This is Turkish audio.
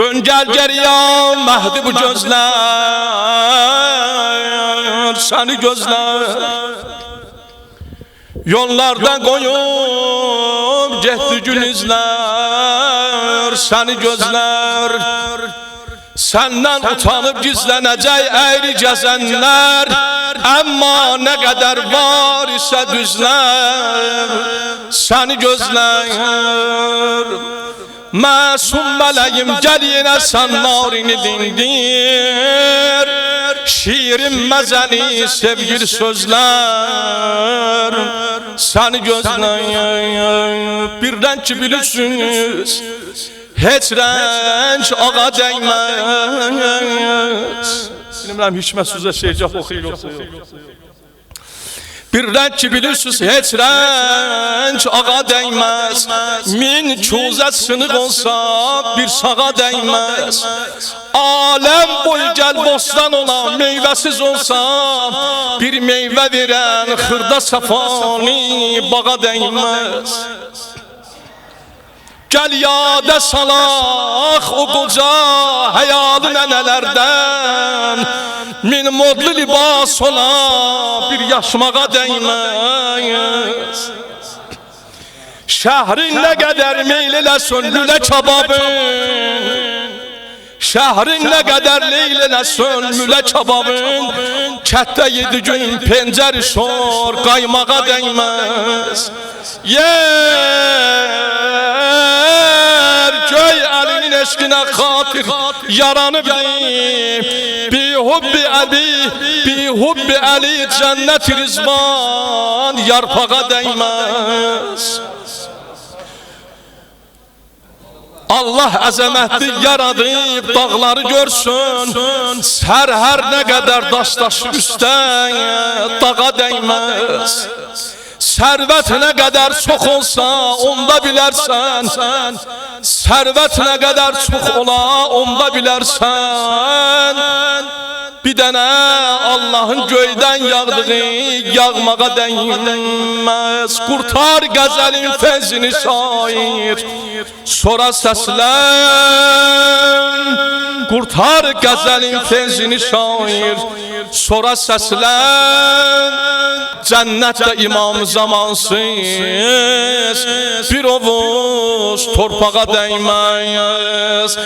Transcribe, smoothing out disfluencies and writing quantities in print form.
Dön gel geriye Mehdi bu gözler seni gözler. Yollardan koyup getdi gün izler seni gözler. Senden utanıp gizlenecek eğri gezenler, ama ne kadar var ise düzler seni gözler. Masum meleğim gel yine sen narini dindir, şiirin mezeni sevgili sözler seni gözler. Birden ki bilirsiniz hiç renç ağa değmez. Bilmirəm hikmət sözə şeycək oxuyur yoxsa yox. Bir renk ki bilirsiniz hiç renç ağa değmez. Min çuzet sınık olsa bir sağa değmez. Alem boyu gel bostan olan meyvesiz olsa, bir meyve veren hırda safani bağa değmez. Gel yada salak o koca hayalı nenelerden, min modlu libas ola bir yaşmağa değmez. Şehrin ne kadar meyliyle sönlüle kebabın, şehrin ne kadar leyliyle sönlüle kebabın, kette 7 gün penceri şor kaymağa değmez. Köy elinin eşkine hatir yaranıp bi hubbi Ali cennet rizvan yarpağa değmez. Allah əzəmətli yaradıb dağları görsün, her ne kadar daş taşı üstə dağa değmez. Servet ne kadar çok olsa onda bilersen, servet ne kadar çok ola onda bilersen, bir dene Allah'ın göyden yağdığı yağmağa değmez. Kurtar gazelin fezini şair, sonra seslen. Kurtar gazelin fezini şair, sonra seslen. Cennette imam zamansız bir ovuz torpağa değmez.